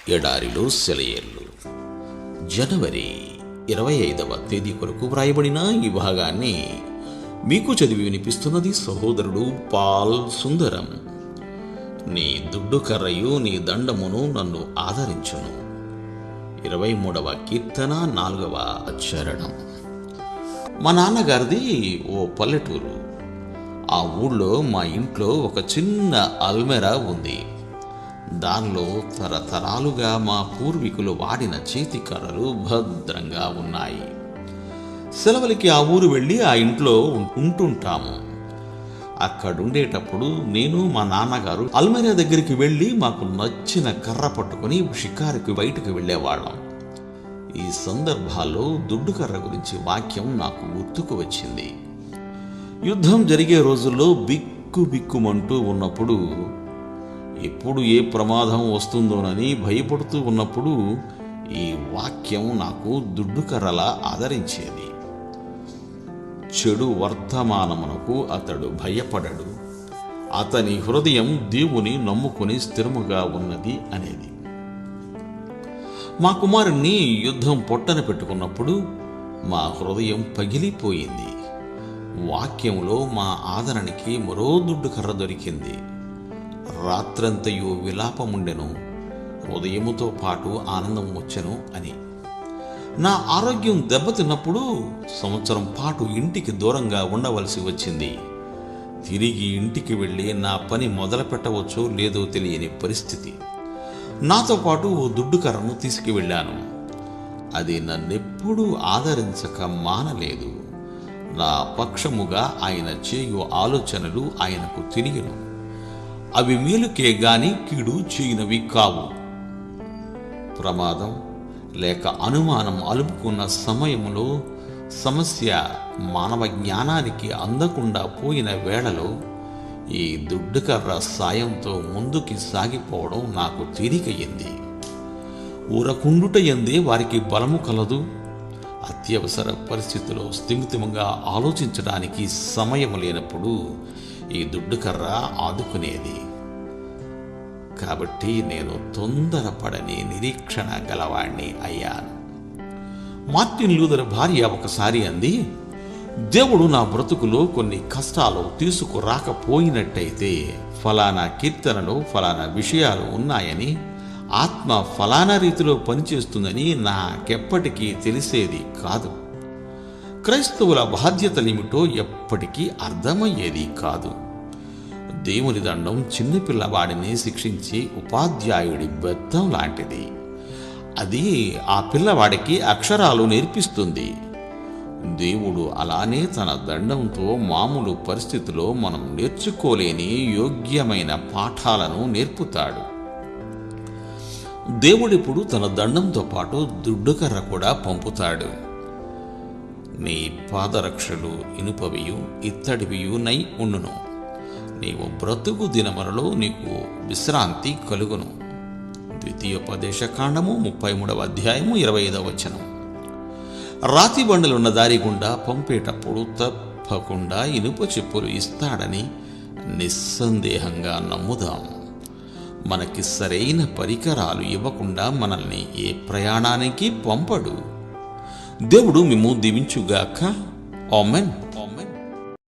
ఎడారిలో సెలయేళ్ళు. జనవరి 25వ తేదీ కొరకు వ్రాయబడిన ఈ భాగాన్ని మీకు చదివి వినిపిస్తున్నది సహోదరుడు పాల్ సుందరం. నీ దుడ్డు కర్రయు నీ దండమును నన్ను ఆదరించును. 23వ కీర్తన 4వ చరణం. మా నాన్నగారిది ఓ పల్లెటూరు. ఆ ఊళ్ళో మా ఇంట్లో ఒక చిన్న అల్మెరా ఉంది. దానిలో తరతరాలుగా మా పూర్వీకులు వాడిన చేతి కర్రలు భద్రంగా ఉన్నాయి. సెలవులకి ఆ ఊరు వెళ్ళి ఆ ఇంట్లో ఉంటుంటాము. అక్కడుండేటప్పుడు నేను మా నాన్నగారు అల్మెరా దగ్గరికి వెళ్ళి మాకు నచ్చిన కర్ర పట్టుకుని షికారుకి బయటకు వెళ్ళేవాళ్ళం. ఈ సందర్భాల్లో దుడ్డు కర్ర గురించి వాక్యం నాకు గుర్తుకు వచ్చింది. యుద్ధం జరిగే రోజుల్లో బిక్కుమంటూ ఉన్నప్పుడు, ఎప్పుడు ఏ ప్రమాదం వస్తుందోనని భయపడుతూ ఉన్నప్పుడు ఈ వాక్యం నాకు దుడ్డు కర్రలా ఆదరించేది. చెడు వర్తమానమునకు అతడు భయపడడు, అతని హృదయం దేవుని నమ్ముకుని స్థిరముగా ఉన్నది అనేది. మా కుమారుణ్ణి యుద్ధం పొట్టన పెట్టుకున్నప్పుడు మా హృదయం పగిలిపోయింది. వాక్యంలో మా ఆదరణకి మరో దుడ్డు కర్ర దొరికింది. రాత్రంతయు విలాపముండెను, ఉదయముతో పాటు ఆనందం వచ్చెను అని. నా ఆరోగ్యం దెబ్బతిన్నప్పుడు సంవత్సరం పాటు ఇంటికి దూరంగా ఉండవలసి వచ్చింది. తిరిగి ఇంటికి వెళ్ళి నా పని మొదలు పెట్టవచ్చో లేదో తెలియని పరిస్థితి. నాతో పాటు ఓ దుడ్డు కర్రను తీసుకువెళ్ళాను. అది నన్నెప్పుడూ ఆదరించక మానలేదు. నా పక్షముగా ఆయన చేయు ఆలోచనలు ఆయనకు తెలియను. అవి మేలుకే గాని కీడు చేయనవి కావు. ప్రమాదం లేక అనుమానం అలుపుకున్న సమయంలో సమస్య మానవ జ్ఞానానికి అందకుండా పోయిన వేళలో ఈ దుడ్డు కర్ర సాయంతో ముందుకి సాగిపోవడం నాకు తేలికయ్యింది. ఊరకుండుట యందే వారికి బలము కలదు. అత్యవసర పరిస్థితిలో స్థిమితంగా ఆలోచించడానికి సమయం లేనప్పుడు ఈ దుడ్డు కర్ర ఆదుకునేది. కాబట్టి నేను తొందరపడని నిరీక్షణ గలవాణ్ణి అయ్యాను. మార్టిన్ లూథర్ భార్య ఒకసారి అంది, దేవుడు నా బ్రతుకులో కొన్ని కష్టాలు తీసుకురాకపోయినట్టయితే ఫలానా కీర్తనలో ఫలానా విషయాలు ఉన్నాయని, ఆత్మ ఫలానా రీతిలో పనిచేస్తుందని నాకెప్పటికీ తెలిసేది కాదు. క్రైస్తవుల బాధ్యతలేమిటో ఎప్పటికీ అర్థమయ్యేది కాదు. దేవుని దండం చిన్నపిల్లవాడిని శిక్షించి ఉపాధ్యాయుడి బెత్తం లాంటిది. అది ఆ పిల్లవాడికి అక్షరాలు నేర్పిస్తుంది. దేవుడు అలానే తన దండంతో మామూలు పరిస్థితిలో మనం నేర్చుకోలేని యోగ్యమైన పాఠాలను నేర్పుతాడు. దేవుడిప్పుడు తన దండంతో పాటు దుడ్డుకర్ర కూడా పంపుతాడు. నీ పాదరక్షలు ఇనుపవియు ఇత్తడివియు నై ఉండును, నీవు బ్రతుకు దినములలో నీకు విశ్రాంతి కలుగును. ద్వితీయోపదేశకాండము 33వ అధ్యాయము 25వ వచనం. రాతి బండలున్న దారి గుండా పంపేటప్పుడు తప్పకుండా ఇనుప చెప్పులు ఇస్తాడని నిస్సందేహంగా నమ్ముదాం. మనకి సరైన పరికరాలు ఇవ్వకుండా మనల్ని ఏ ప్రయాణానికి పంపడు. దేవుడు మిమ్ము దీవించుగాక. ఆమెన్.